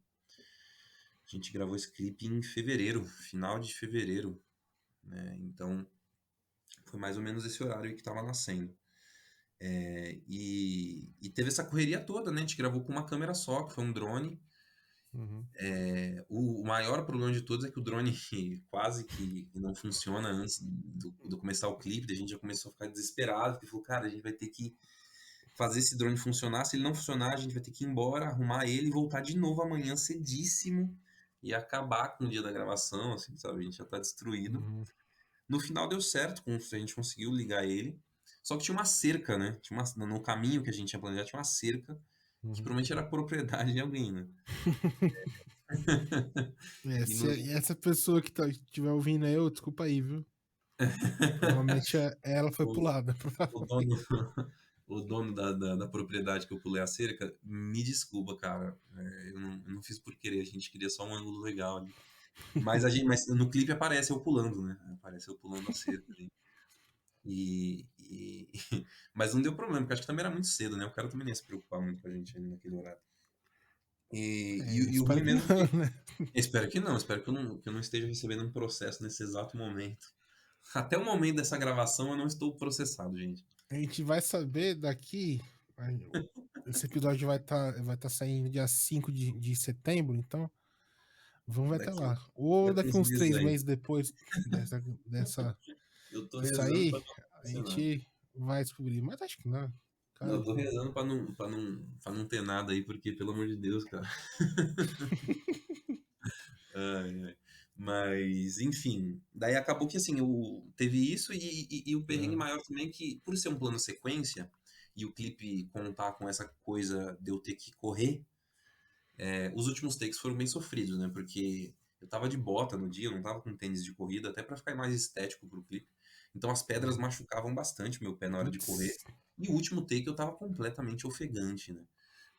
A gente gravou esse clipe em fevereiro, final de fevereiro, né? Então, foi mais ou menos esse horário aí que tava nascendo. E teve essa correria toda, né? A gente gravou com uma câmera só, que foi um drone. uhum, O maior problema de todos é que o drone quase que não funciona antes do começar o clipe. Daí a gente já começou a ficar desesperado, porque falou, cara, a gente vai ter que fazer esse drone funcionar. Se ele não funcionar, a gente vai ter que ir embora, arrumar ele e voltar de novo amanhã cedíssimo e acabar com o dia da gravação, assim, sabe? A gente já tá destruído. uhum, No final deu certo, a gente conseguiu ligar ele. Só que tinha uma cerca, né? No caminho que a gente tinha planejado, tinha uma cerca que uhum. provavelmente era propriedade de alguém, né? É, E se no, essa pessoa que estiver ouvindo aí, desculpa aí, viu? Provavelmente ela foi o, pulada. o dono, o dono da propriedade que eu pulei a cerca, me desculpa, cara. Eu não fiz por querer, a gente queria só um ângulo legal ali. Mas no clipe aparece eu pulando, né? Aparece eu pulando a cerca ali. E, mas não deu problema, porque acho que também era muito cedo, né? O cara também nem ia se preocupar muito com a gente ali naquele horário. E o Espero ruim que mesmo é não, que. né? Espero que não, espero que eu não esteja recebendo um processo nesse exato momento. Até o momento dessa gravação eu não estou processado, gente. A gente vai saber daqui. Esse episódio vai tá saindo dia 5 de setembro, então vamos vai estar lá. Ou Daqui daqui uns uns meses três aí. meses depois dessa Eu tô de rezando pra sair, não a acontecer nada. gente vai descobrir. Mas acho que não. Não, Cara, eu tô rezando pra não ter nada aí, porque, pelo amor de Deus, cara. Ai, ai. Mas, enfim, daí acabou que assim, teve isso e o perrengue ah, maior também que, por ser um plano sequência, e o clipe contar com essa coisa de eu ter que correr, os últimos takes foram bem sofridos, né? Porque eu tava de bota no dia, eu não tava com tênis de corrida, até pra ficar mais estético pro clipe. Então as pedras uhum. machucavam bastante meu pé na hora de correr. Putz. E o último take eu tava completamente ofegante, né?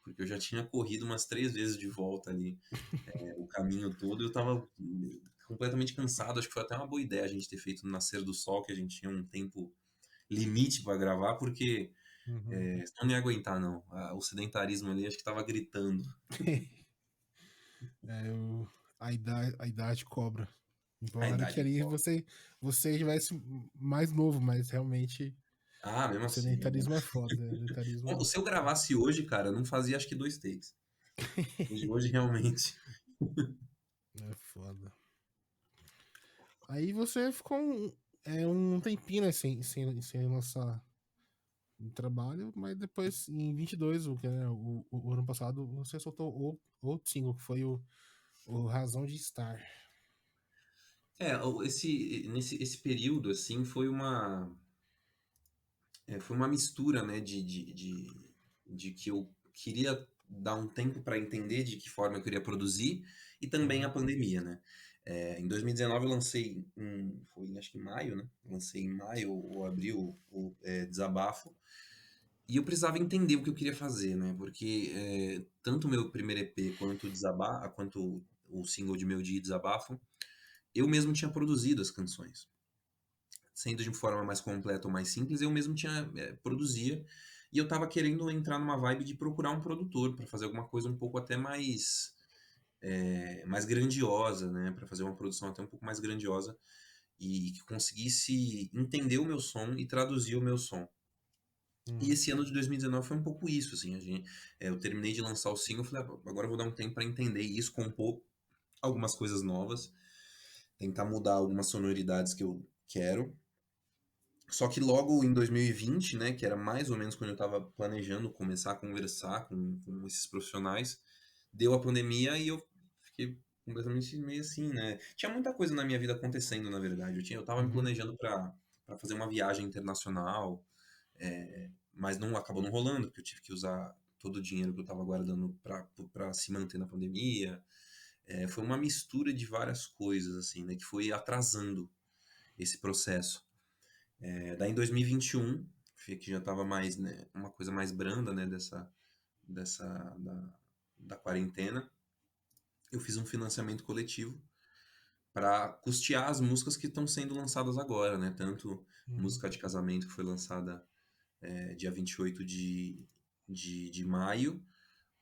Porque eu já tinha corrido umas 3 vezes de volta ali, o caminho todo, e eu tava completamente cansado. Acho que foi até uma boa ideia a gente ter feito no nascer do sol, que a gente tinha um tempo limite para gravar, porque Uhum. senão eu não ia aguentar, não. O sedentarismo ali acho que tava gritando. É, a idade cobra. A Embora que idade ali corre. você estivesse mais novo, mas realmente Ah, mesmo o assim, sedentarismo é foda. Né? O sedentarismo Se eu gravasse hoje, cara, eu não fazia acho que 2 takes. Hoje realmente. é foda. Aí você ficou um tempinho, né, sem lançar um trabalho, mas depois, em 22, o ano passado, você soltou outro single, que foi o Razão de Estar. Esse período, assim, foi uma mistura, né, de que eu queria dar um tempo para entender de que forma eu queria produzir e também a Uhum, pandemia, né? Em 2019 eu lancei, foi acho que em maio, né? Lancei em maio ou abril o Desabafo e eu precisava entender o que eu queria fazer, né? Porque tanto o meu primeiro EP quanto o single de meu dia Desabafo, eu mesmo tinha produzido as canções sendo de forma mais completa ou mais simples, eu mesmo produzia e eu tava querendo entrar numa vibe de procurar um produtor para fazer alguma coisa um pouco até mais grandiosa, né? Para fazer uma produção até um pouco mais grandiosa e que conseguisse entender o meu som e traduzir o meu som. E uhum, esse ano de 2019 foi um pouco isso, assim, eu terminei de lançar o single, falei, agora eu vou dar um tempo para entender isso, compor algumas coisas novas, tentar mudar algumas sonoridades que eu quero. Só que logo em 2020, né, que era mais ou menos quando eu estava planejando começar a conversar com esses profissionais, deu a pandemia e eu fiquei completamente meio assim, né? Tinha muita coisa na minha vida acontecendo, na verdade. Eu tava me uhum. planejando para fazer uma viagem internacional, mas não acabou não rolando, porque eu tive que usar todo o dinheiro que eu estava guardando para se manter na pandemia. Foi uma mistura de várias coisas, assim, né, que foi atrasando esse processo. Daí em 2021, que já tava mais, né, uma coisa mais branda, né, dessa da quarentena, eu fiz um financiamento coletivo para custear as músicas que estão sendo lançadas agora, né? Tanto Uhum. Música de Casamento, que foi lançada dia 28 de maio,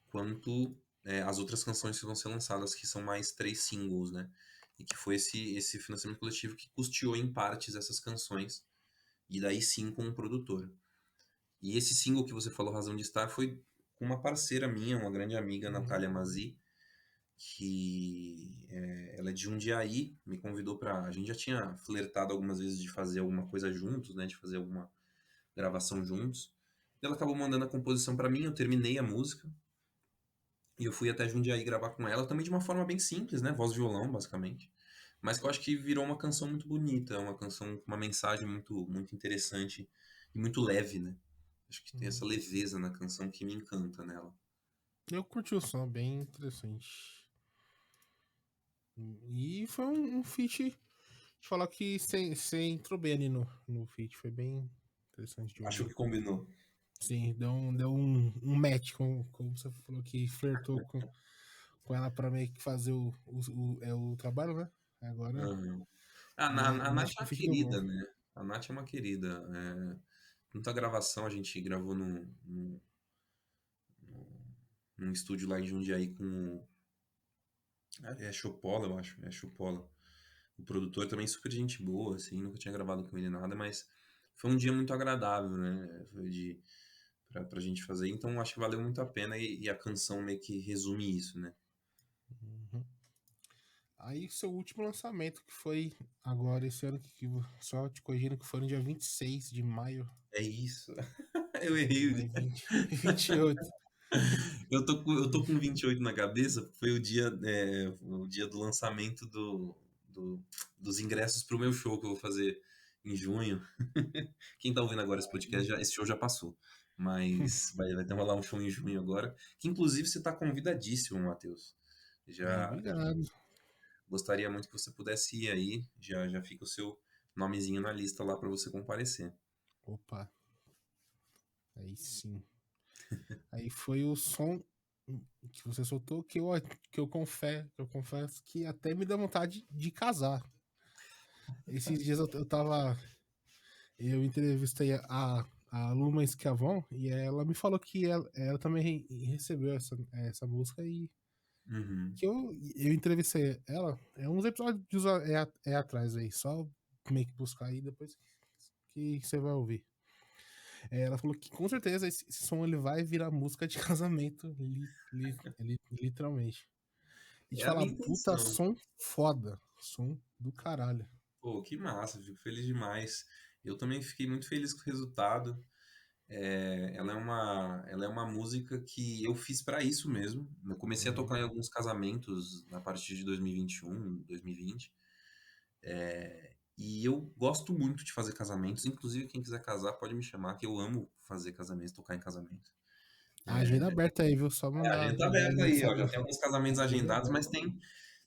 quanto as outras canções que vão ser lançadas, que são mais 3 singles, né? E que foi esse financiamento coletivo que custeou em partes essas canções, e daí sim com um produtor. E esse single que você falou, Razão de Estar, foi com uma parceira minha, uma grande amiga, Uhum. Natália Mazzi, que ela é de Jundiaí, me convidou para. A gente já tinha flertado algumas vezes de fazer alguma coisa juntos, né? De fazer alguma gravação juntos. Ela acabou mandando a composição para mim, eu terminei a música e eu fui até Jundiaí gravar com ela, também de uma forma bem simples, né? Voz e violão, basicamente. Mas que eu acho que virou uma canção muito bonita, uma canção com uma mensagem muito, muito interessante e muito leve, né? Acho que tem essa Uhum. leveza na canção que me encanta nela. Eu curti o som, bem interessante. E foi um feat. Te falar que você entrou bem ali no feat, foi bem interessante de Acho ouvir. que combinou. Sim, deu um match, como você falou que flertou com ela pra meio que fazer o trabalho, né? Agora, Aham. A, mas a Nath acho é que o uma feat deu bom. querida, né? A Nath é uma querida. Muita gravação a gente gravou num estúdio lá em Jundiaí com Chopola, eu acho. É Chopola. O produtor também super gente boa, assim, nunca tinha gravado com ele nada, mas foi um dia muito agradável, né? Foi pra gente fazer, então acho que valeu muito a pena e a canção meio que resume isso, né? Uhum. Aí seu último lançamento, que foi agora esse ano, só te corrigindo, que foi no dia 26 de maio É isso. Eu de errei. maio 2028. Eu tô com 28 na cabeça, foi o dia do lançamento do- dos ingressos pro meu show que eu vou fazer em junho. Quem tá ouvindo agora esse podcast, esse show já passou. Mas vai ter rolar um show em junho agora, que inclusive você tá convidadíssimo, Matheus. Já Obrigado. gostaria muito que você pudesse ir aí, já fica o seu nomezinho na lista lá para você comparecer. Opa, aí sim. Aí foi o som que você soltou que eu confesso que até me deu vontade de casar. Esses dias eu entrevistei a Luma Schiavon e ela me falou que ela também recebeu essa música e Uhum. que eu entrevistei ela uns episódios atrás aí, só meio que buscar aí depois que você vai ouvir. Ela falou que com certeza esse som ele vai virar música de casamento, literalmente. E te É a falar, minha puta, intenção. som foda, som do caralho. Pô, que massa, fico feliz demais. Eu também fiquei muito feliz com o resultado. Ela é uma música que eu fiz para isso mesmo. Eu comecei a Uhum. tocar em alguns casamentos a partir de 2021, 2020. E eu gosto muito de fazer casamentos. Inclusive, quem quiser casar pode me chamar, que eu amo fazer casamentos, tocar em casamentos. A agenda aberta aí, viu? Só A mandar gente tá a aberto gente aí, ó. Já saber. tem alguns casamentos Agenda agendados, aberta. mas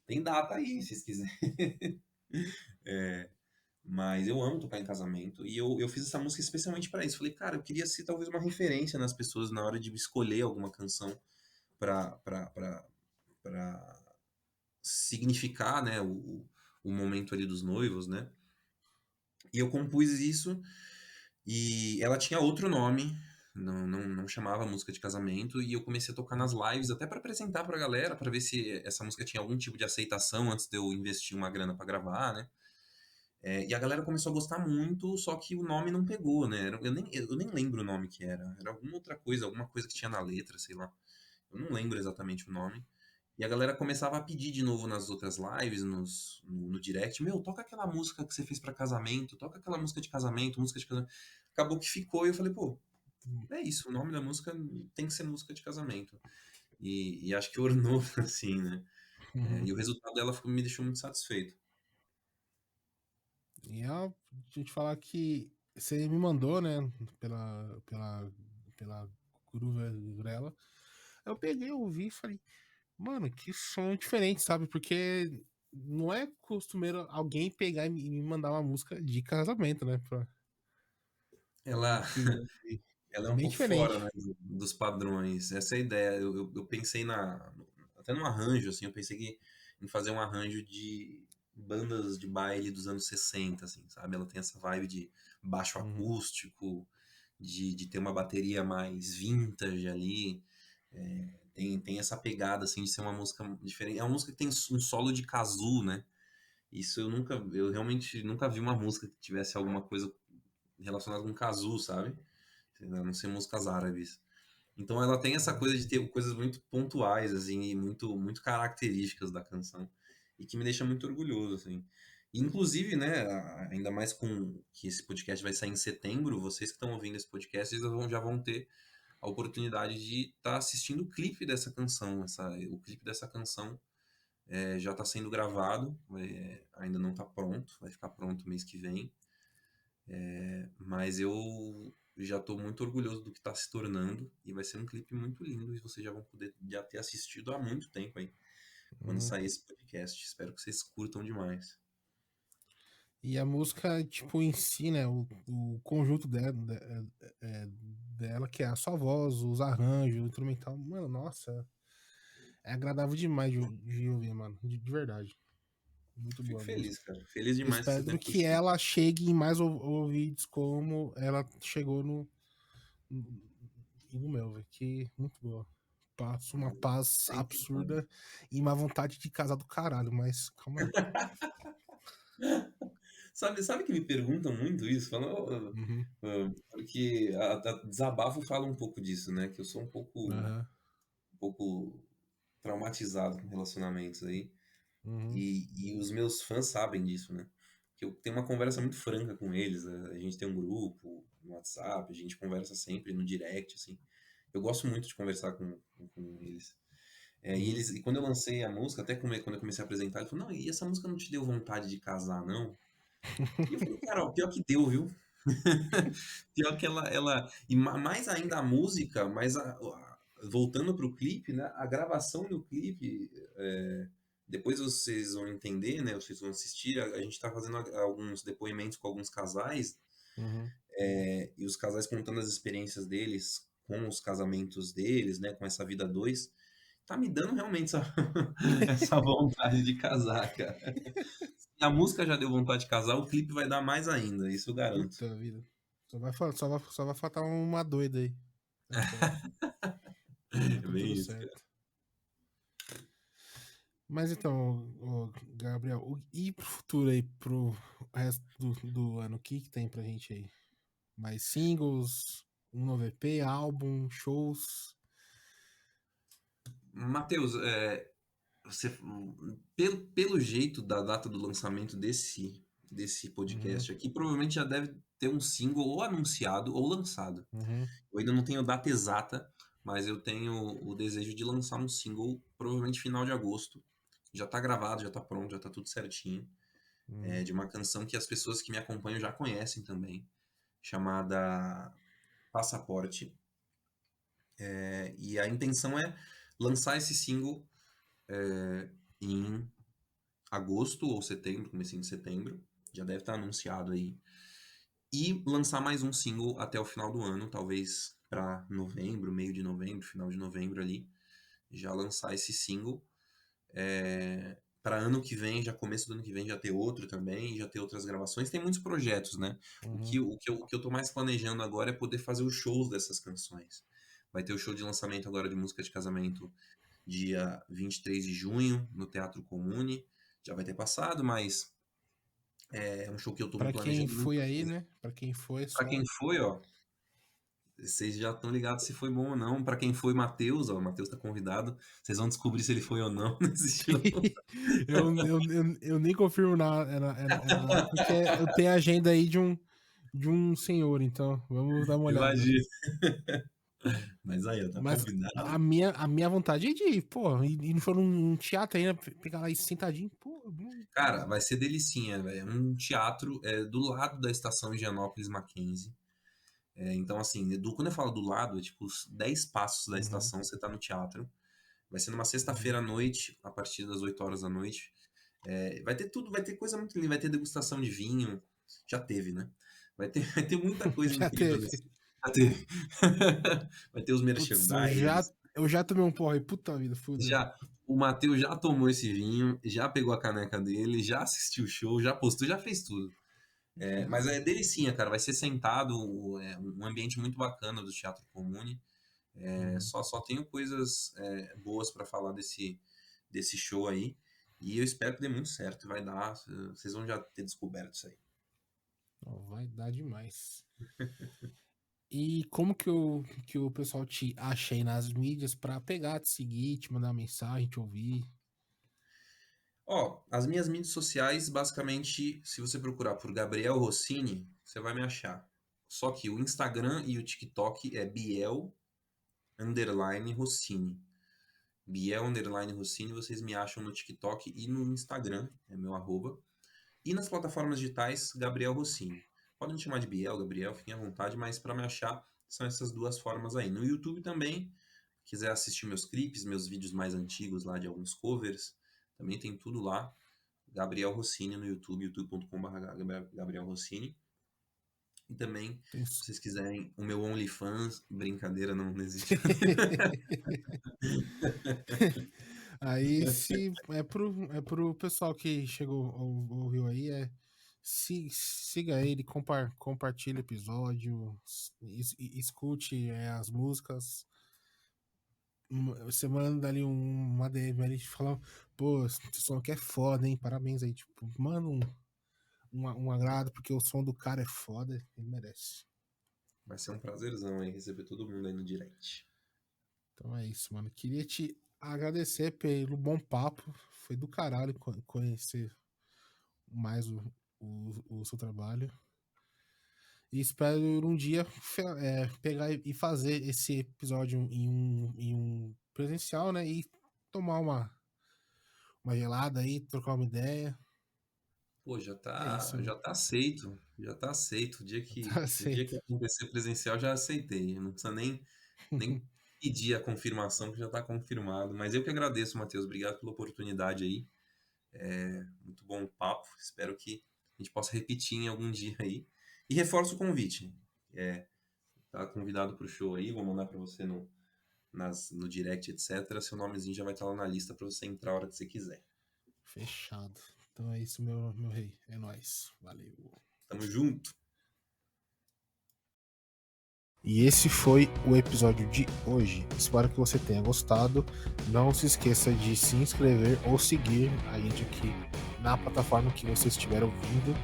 tem data aí, se vocês quiserem. Mas eu amo tocar em casamento e eu fiz essa música especialmente para isso. Falei, cara, eu queria ser talvez uma referência nas pessoas na hora de escolher alguma canção para significar, né, o momento ali dos noivos, né? E eu compus isso e ela tinha outro nome, não chamava música de casamento, e eu comecei a tocar nas lives até para apresentar pra galera, para ver se essa música tinha algum tipo de aceitação antes de eu investir uma grana para gravar, né? E a galera começou a gostar muito, só que o nome não pegou, né? Eu nem lembro o nome que era. Era alguma outra coisa, alguma coisa que tinha na letra, sei lá. Eu não lembro exatamente o nome. E a galera começava a pedir de novo nas outras lives, no direct, meu, toca aquela música que você fez pra casamento, toca aquela música de casamento, música de casamento. Acabou que ficou e eu falei, pô, é isso, o nome da música tem que ser música de casamento. E acho que ornou, assim, né? Uhum. E o resultado dela me deixou muito satisfeito. E a gente falar que você me mandou, né, pela Gruvela. Eu peguei, ouvi e falei, mano, que som diferente, sabe? Porque não é costumeiro alguém pegar e me mandar uma música de casamento, né? ela, ela é um Bem pouco fora, né, diferente. dos padrões. Essa é a ideia. Eu pensei até no arranjo, assim, eu pensei em fazer um arranjo de bandas de baile dos anos 60, assim, sabe? Ela tem essa vibe de baixo Uhum, acústico, de ter uma bateria mais vintage ali. Tem essa pegada, assim, de ser uma música diferente. É uma música que tem um solo de kazoo, né? Isso eu realmente nunca vi uma música que tivesse alguma coisa relacionada com kazoo, sabe? A não ser músicas árabes. Então ela tem essa coisa de ter coisas muito pontuais, assim, e muito características da canção, e que me deixa muito orgulhoso, assim. E, inclusive, né, ainda mais com que esse podcast vai sair em setembro, vocês que estão ouvindo esse podcast, já vão ter a oportunidade de estar assistindo o clipe dessa canção. O clipe dessa canção já está sendo gravado, ainda não está pronto, vai ficar pronto mês que vem. Mas eu já estou muito orgulhoso do que está se tornando e vai ser um clipe muito lindo e vocês já vão poder já ter assistido há muito tempo aí, quando uhum. sair esse podcast. Espero que vocês curtam demais. E a música, tipo, em si, né? O conjunto dela, dela, que é a sua voz, os arranjos, o instrumental, mano, nossa, é agradável demais de ouvir, mano. De verdade. Muito Fico boa a feliz, música. cara. Feliz Eu demais que você tenha espero que curtido. ela chegue em mais ouvidos como ela chegou no meu, velho. Que muito boa. Passo uma paz Sempre bom. absurda e uma vontade de casar do caralho, mas calma aí. Sabe que me perguntam muito isso? Falam, Uhum, porque a Desabafo fala um pouco disso, né? Que eu sou aham, um pouco traumatizado com relacionamentos aí. uhum, E os meus fãs sabem disso, né? Que eu tenho uma conversa muito franca com eles. A gente tem um grupo no WhatsApp, a gente conversa sempre no direct, assim. Eu gosto muito de conversar com eles. uhum. E quando eu lancei a música, até quando eu comecei a apresentar, ele falou, não, e essa música não te deu vontade de casar, não? E eu falei, cara, ó, pior que deu, viu? Pior que mais ainda a música, voltando pro clipe, né? A gravação do clipe, depois vocês vão entender, né? Vocês vão assistir. A gente tá fazendo alguns depoimentos com alguns casais, Uhum. e os casais contando as experiências deles com os casamentos deles, né? Com essa vida a dois. Tá me dando realmente essa, essa vontade de casar, cara. Se a música já deu vontade de casar, o clipe vai dar mais ainda, isso eu garanto. Puta vida. Só vai faltar uma doida aí. Tá certo. É Tá bem tudo isso, cara. certo. Mas então, ô, Gabriel, e pro futuro aí, pro resto do ano, o que que tem pra gente aí? Mais singles, um novo EP, álbum, shows? Matheus, você, pelo jeito da data do lançamento desse Uhum, podcast aqui, provavelmente já deve ter um single ou anunciado ou lançado. uhum, Eu ainda não tenho data exata, mas eu tenho o desejo de lançar um single provavelmente final de agosto. Já tá gravado, já tá pronto, já tá tudo certinho. uhum. É de uma canção que as pessoas que me acompanham já conhecem também, chamada Passaporte. E a intenção é lançar esse single em agosto ou setembro, comecinho de setembro, já deve estar anunciado aí. E lançar mais um single até o final do ano, talvez para novembro, meio de novembro, final de novembro ali, já lançar esse single. Para ano que vem, já começo do ano que vem, já ter outro também, já ter outras gravações. Tem muitos projetos, né? Uhum. O que eu tô mais planejando agora é poder fazer os shows dessas canções. Vai ter o show de lançamento agora de música de casamento dia 23 de junho, no Teatro Comune. Já vai ter passado, mas é um show que eu tô me Pra quem planejando muito foi pra aí, fazer. né? Pra quem foi, Pra só. quem foi, ó, vocês já estão ligados se foi bom ou não. Pra quem foi, Matheus, ó, o Matheus tá convidado. Vocês vão descobrir se ele foi ou não nesse show. Eu nem confirmo nada, nada, porque eu tenho a agenda aí de um senhor, então vamos dar uma olhada. Imagina. Mas aí, ó, tá Mas convidado. a minha vontade é de ir, pô, e não for num teatro ainda, pegar lá e sentadinho, pô, Cara, vai ser delicinha, velho. Um teatro do lado da estação Higienópolis Mackenzie. Então, assim, quando eu falo do lado, é tipo os 10 passos da uhum, estação, você tá no teatro. Vai ser numa uhum, sexta-feira à noite, a partir das 8 horas da noite. Vai ter tudo, vai ter coisa muito linda, vai ter degustação de vinho. Já teve, né? Vai ter muita coisa Já incrível teve. nesse. Vai ter, vai ter os Putz, merchandising. eu já tomei um porre, puta vida, fudeu. Já, o Matheus já tomou esse vinho, já pegou a caneca dele, já assistiu o show, já postou, já fez tudo. Mas é delicinha, cara. Vai ser sentado, um ambiente muito bacana do Teatro Comune. Só tenho coisas boas para falar desse show aí. E eu espero que dê muito certo. Vai dar. Vocês vão já ter descoberto isso aí. Vai dar demais. E como que o pessoal te acha aí nas mídias pra pegar, te seguir, te mandar mensagem, te ouvir? Ó, as minhas mídias sociais, basicamente, se você procurar por Gabriel Rossini, você vai me achar. Só que o Instagram e o TikTok é Biel_Rossini. Biel_Rossini, vocês me acham no TikTok e no Instagram, é meu arroba. E nas plataformas digitais, Gabriel Rossini. Podem me chamar de Biel, Gabriel, fiquem à vontade, mas para me achar são essas duas formas aí. No YouTube também, quiser assistir meus clipes, meus vídeos mais antigos lá de alguns covers, também tem tudo lá. Gabriel Rossini no YouTube, youtube.com.br Gabriel Rossini. E também, se vocês quiserem, o meu OnlyFans, brincadeira, não existe. Aí se é pro pessoal que chegou ouviu aí, siga ele, compartilhe o episódio, escute as músicas. Você manda ali uma DM ali falando, pô, esse som aqui é foda, hein? Parabéns aí. Tipo, manda um agrado, porque o som do cara é foda, ele merece. Vai ser um prazerzão aí receber todo mundo aí no direct. Então é isso, mano. Queria te agradecer pelo bom papo. Foi do caralho conhecer mais o seu trabalho. E espero um dia pegar e fazer esse episódio em um presencial, né? E tomar uma gelada aí, trocar uma ideia. Pô, já É isso, tá, mano. já tá aceito. Já tá aceito. Tá O dia que aceito. acontecer presencial, já aceitei. Não precisa nem pedir a confirmação, que já tá confirmado. Mas eu que agradeço, Matheus. Obrigado pela oportunidade aí. Muito bom o papo. Espero que a gente possa repetir em algum dia aí. E reforço o convite. Tá convidado pro show aí. Vou mandar para você no direct, etc. Seu nomezinho já vai estar lá na lista para você entrar a hora que você quiser. Fechado. Então é isso, meu rei. É nóis. Valeu. Tamo junto. E esse foi o episódio de hoje. Espero que você tenha gostado. Não se esqueça de se inscrever ou seguir a gente aqui na plataforma que você estiver ouvindo.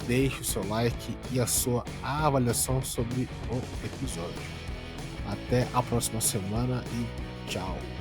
Deixe o seu like e a sua avaliação sobre o episódio. Até a próxima semana e tchau.